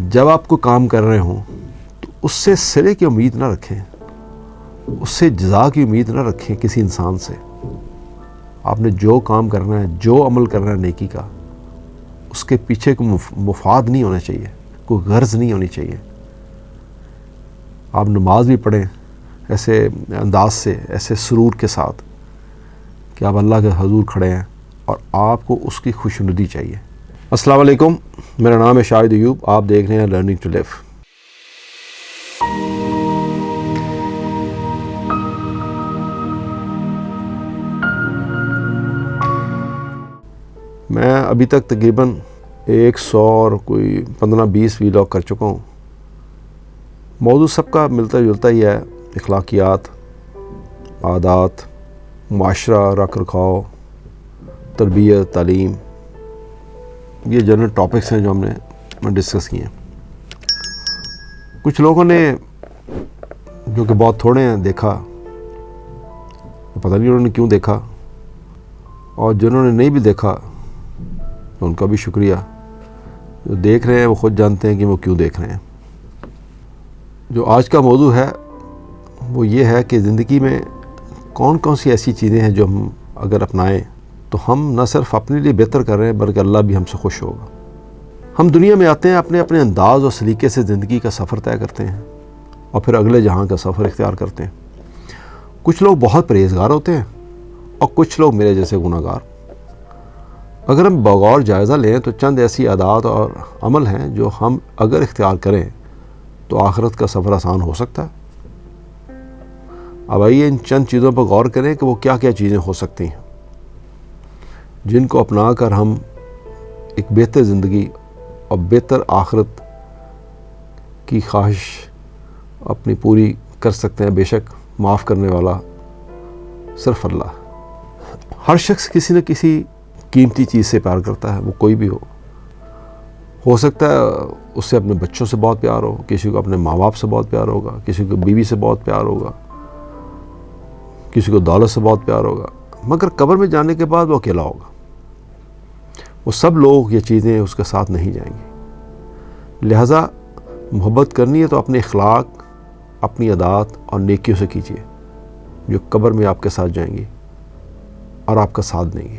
جب آپ کو کام کر رہے ہوں تو اس سے صلے کی امید نہ رکھیں، اس سے جزا کی امید نہ رکھیں کسی انسان سے۔ آپ نے جو کام کرنا ہے، جو عمل کرنا ہے نیکی کا، اس کے پیچھے کوئی مفاد نہیں ہونا چاہیے، کوئی غرض نہیں ہونی چاہیے۔ آپ نماز بھی پڑھیں ایسے انداز سے، ایسے سرور کے ساتھ کہ آپ اللہ کے حضور کھڑے ہیں اور آپ کو اس کی خوشنودی چاہیے۔ السلام علیکم، میرا نام ہے شاہد ایوب، آپ دیکھ رہے ہیں لرننگ ٹو لیو۔ میں ابھی تک تقریباً 100 اور کوئی 15-20 ویلاگ کر چکا ہوں۔ موضوع سب کا ملتا جلتا ہی ہے، اخلاقیات، عادات، معاشرہ، رکھ رکھاؤ، تربیت، تعلیم۔ یہ جنرل ٹاپکس ہیں جو ہم نے ڈسکس کیے ہیں۔ کچھ لوگوں نے، جو کہ بہت تھوڑے ہیں، دیکھا، پتہ نہیں انہوں نے کیوں دیکھا، اور جنہوں نے نہیں بھی دیکھا تو ان کا بھی شکریہ۔ جو دیکھ رہے ہیں وہ خود جانتے ہیں کہ وہ کیوں دیکھ رہے ہیں۔ جو آج کا موضوع ہے وہ یہ ہے کہ زندگی میں کون کون سی ایسی چیزیں ہیں جو ہم اگر اپنائیں تو ہم نہ صرف اپنے لیے بہتر کر رہے ہیں بلکہ اللہ بھی ہم سے خوش ہوگا۔ ہم دنیا میں آتے ہیں، اپنے اپنے انداز اور سلیقے سے زندگی کا سفر طے کرتے ہیں اور پھر اگلے جہاں کا سفر اختیار کرتے ہیں۔ کچھ لوگ بہت پرہیزگار ہوتے ہیں اور کچھ لوگ میرے جیسے گناہ گار۔ اگر ہم بغور جائزہ لیں تو چند ایسی عادات اور عمل ہیں جو ہم اگر اختیار کریں تو آخرت کا سفر آسان ہو سکتا ہے۔ اب آئیے ان چند چیزوں پر غور کریں کہ وہ کیا کیا چیزیں ہو سکتی ہیں جن کو اپنا کر ہم ایک بہتر زندگی اور بہتر آخرت کی خواہش اپنی پوری کر سکتے ہیں۔ بے شک معاف کرنے والا صرف اللہ۔ ہر شخص کسی نہ کسی قیمتی چیز سے پیار کرتا ہے، وہ کوئی بھی ہو سکتا ہے اس سے اپنے بچوں سے بہت پیار ہو، کسی کو اپنے ماں باپ سے بہت پیار ہوگا، کسی کو بیوی سے بہت پیار ہوگا، کسی کو دولت سے بہت پیار ہوگا، مگر قبر میں جانے کے بعد وہ اکیلا ہوگا۔ وہ سب لوگ یہ چیزیں اس کے ساتھ نہیں جائیں گی۔ لہٰذا محبت کرنی ہے تو اپنے اخلاق، اپنی عادات اور نیکیوں سے کیجیے جو قبر میں آپ کے ساتھ جائیں گی اور آپ کا ساتھ دیں گی۔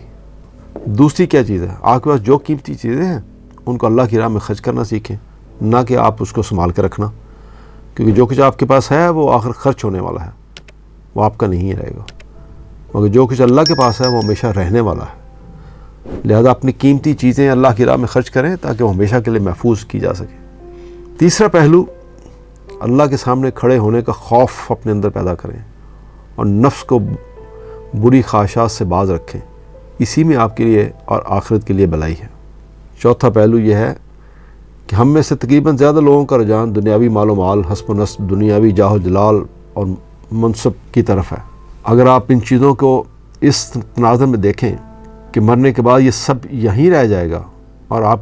دوسری کیا چیز ہے؟ آپ کے پاس جو قیمتی چیزیں ہیں ان کو اللہ کی راہ میں خرچ کرنا سیکھیں، نہ کہ آپ اس کو سنبھال کے رکھنا، کیونکہ جو کچھ آپ کے پاس ہے وہ آخر خرچ ہونے والا ہے، وہ آپ کا نہیں رہے گا، مگر جو کچھ اللہ کے پاس ہے وہ ہمیشہ رہنے والا ہے۔ لہذا اپنی قیمتی چیزیں اللہ کی راہ میں خرچ کریں تاکہ وہ ہمیشہ کے لیے محفوظ کی جا سکے۔ تیسرا پہلو، اللہ کے سامنے کھڑے ہونے کا خوف اپنے اندر پیدا کریں اور نفس کو بری خواہشات سے باز رکھیں، اسی میں آپ کے لیے اور آخرت کے لیے بھلائی ہے۔ چوتھا پہلو یہ ہے کہ ہم میں سے تقریباً زیادہ لوگوں کا رجحان دنیاوی مال و مال، حسب و نسب، دنیاوی جاہ و جلال اور منصب کی طرف ہے۔ اگر آپ ان چیزوں کو اس تناظر میں دیکھیں کہ مرنے کے بعد یہ سب یہیں رہ جائے گا اور آپ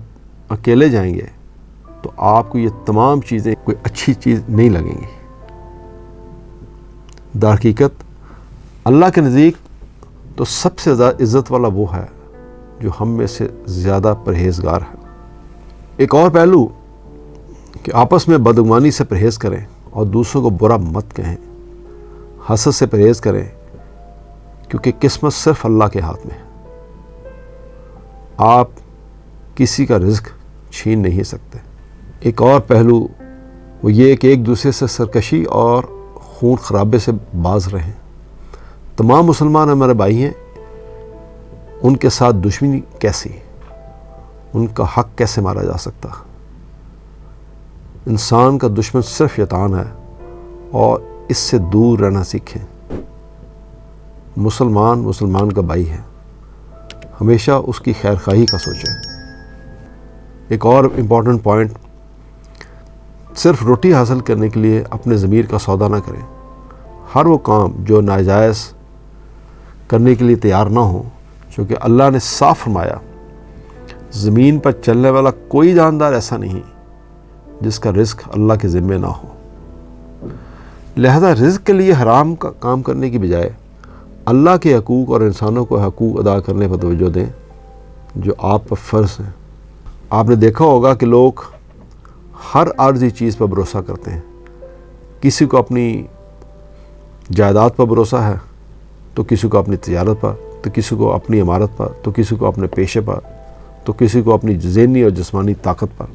اکیلے جائیں گے تو آپ کو یہ تمام چیزیں کوئی اچھی چیز نہیں لگیں گی۔ در حقیقت اللہ کے نزدیک تو سب سے زیادہ عزت والا وہ ہے جو ہم میں سے زیادہ پرہیزگار ہے۔ ایک اور پہلو کہ آپس میں بدگمانی سے پرہیز کریں اور دوسروں کو برا مت کہیں، حسد سے پرہیز کریں کیونکہ قسمت صرف اللہ کے ہاتھ میں ہے۔ آپ کسی کا رزق چھین نہیں سکتے۔ ایک اور پہلو وہ یہ کہ ایک دوسرے سے سرکشی اور خون خرابے سے باز رہیں۔ تمام مسلمان ہمارے بھائی ہیں، ان کے ساتھ دشمنی کیسی؟ ان کا حق کیسے مارا جا سکتا؟ انسان کا دشمن صرف شیطان ہے اور اس سے دور رہنا سیکھیں۔ مسلمان کا بھائی ہے، ہمیشہ اس کی خیر خواہی کا سوچیں۔ ایک اور امپورٹنٹ پوائنٹ، صرف روٹی حاصل کرنے کے لیے اپنے ضمیر کا سودا نہ کریں۔ ہر وہ کام جو ناجائز کرنے کے لیے تیار نہ ہو، کیونکہ اللہ نے صاف فرمایا زمین پر چلنے والا کوئی جاندار ایسا نہیں جس کا رزق اللہ کے ذمے نہ ہو۔ لہذا رزق کے لیے حرام کا کام کرنے کی بجائے اللہ کے حقوق اور انسانوں کو حقوق ادا کرنے پر توجہ دیں جو آپ پر فرض ہیں۔ آپ نے دیکھا ہوگا کہ لوگ ہر عارضی چیز پر بھروسہ کرتے ہیں. کسی کو اپنی جائیداد پر بھروسہ ہے تو کسی کو اپنی تجارت پر، تو کسی کو اپنی عمارت پر، تو کسی کو اپنے پیشے پر، تو کسی کو اپنی ذہنی اور جسمانی طاقت پر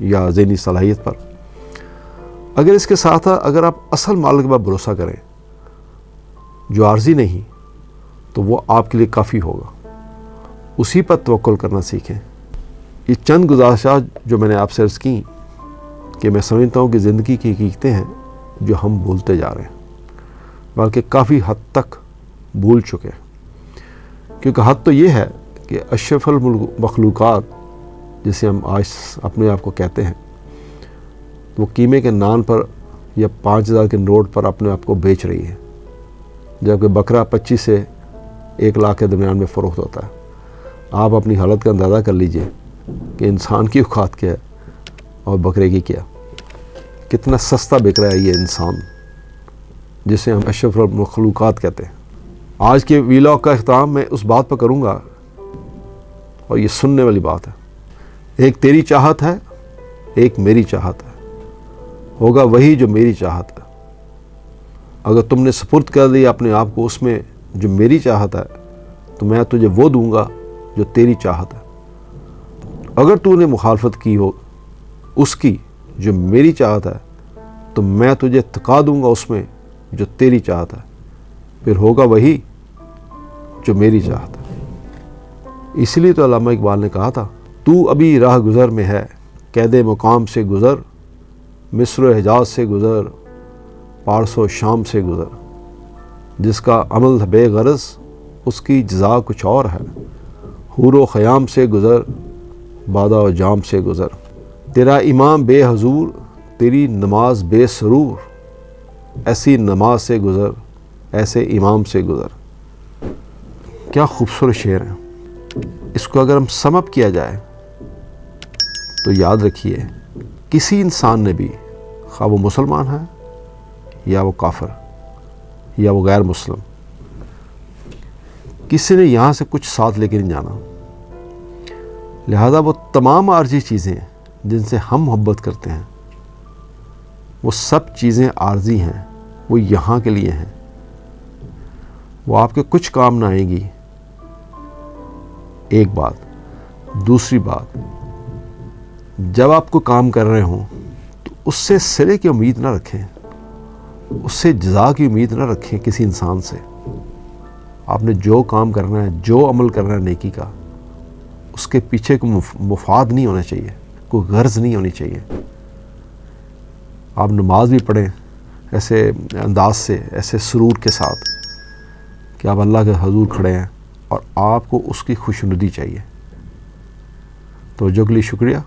یا ذہنی صلاحیت پر. اگر اس کے ساتھ اگر آپ اصل مالک پر بھروسہ کریں جو عارضی نہیں، تو وہ آپ کے لیے کافی ہوگا. اسی پر توکل کرنا سیکھیں. یہ چند گزارشات جو میں نے آپ سے عرض کی کہ میں سمجھتا ہوں کہ زندگی کی حقیقتیں ہیں جو ہم بھولتے جا رہے ہیں، بلکہ کافی حد تک بھول چکے ہیں. کیونکہ حد تو یہ ہے کہ اشرف المخلوقات جسے ہم آج اپنے آپ کو کہتے ہیں، وہ قیمے کے نان پر یا 5,000 کے نوٹ پر اپنے آپ کو بیچ رہی ہے، جبکہ بکرا 25 سے 1 لاکھ کے درمیان میں فروخت ہوتا ہے. آپ اپنی حالت کا اندازہ کر لیجئے کہ انسان کی اوقات کیا ہے اور بکرے کی کیا. کتنا سستا بک رہا ہے یہ انسان جسے ہم اشرف المخلوقات کہتے ہیں. آج کے ویلاگ کا اختتام میں اس بات پر کروں گا، اور یہ سننے والی بات ہے. ایک تیری چاہت ہے، ایک میری چاہت ہے، ہوگا وہی جو میری چاہت ہے. اگر تم نے سپرد کر دیا اپنے آپ کو اس میں جو میری چاہت ہے، تو میں تجھے وہ دوں گا جو تیری چاہت ہے. اگر تو نے مخالفت کی ہو اس کی جو میری چاہت ہے، تو میں تجھے تھکا دوں گا اس میں جو تیری چاہت ہے. پھر ہوگا وہی جو میری چاہت ہے. اس لیے تو علامہ اقبال نے کہا تھا، تو ابھی راہ گزر میں ہے، قید مقام سے گزر، مصر و حجاز سے گزر، پارس و شام سے گزر. جس کا عمل بے غرض اس کی جزا کچھ اور ہے. حور و خیام سے گزر، بادہ و جام سے گزر. تیرا امام بے حضور، تیری نماز بے سرور. ایسی نماز سے گزر، ایسے امام سے گزر. کیا خوبصورت شعر ہیں. اس کو اگر ہم سم اپ کیا جائے تو یاد رکھیے، کسی انسان نے بھی، خواہ وہ مسلمان ہے یا وہ کافر یا وہ غیر مسلم، کسی نے یہاں سے کچھ ساتھ لے کے نہیں جانا. لہذا وہ تمام عارضی چیزیں جن سے ہم محبت کرتے ہیں، وہ سب چیزیں عارضی ہیں، وہ یہاں کے لیے ہیں. وہ آپ کے کچھ کام نہ آئیں گی. ایک بات. دوسری بات، جب آپ کو کام کر رہے ہوں تو اس سے صلے کی امید نہ رکھیں، اس سے جزا کی امید نہ رکھیں. کسی انسان سے آپ نے جو کام کرنا ہے، جو عمل کرنا ہے نیکی کا، اس کے پیچھے کوئی مفاد نہیں ہونا چاہیے، کوئی غرض نہیں ہونی چاہیے. آپ نماز بھی پڑھیں ایسے انداز سے، ایسے سرور کے ساتھ کہ آپ اللہ کے حضور کھڑے ہیں اور آپ کو اس کی خوشنودی چاہیے. توجہ کے لیے شکریہ.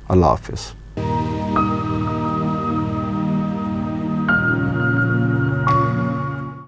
اللہ حافظ.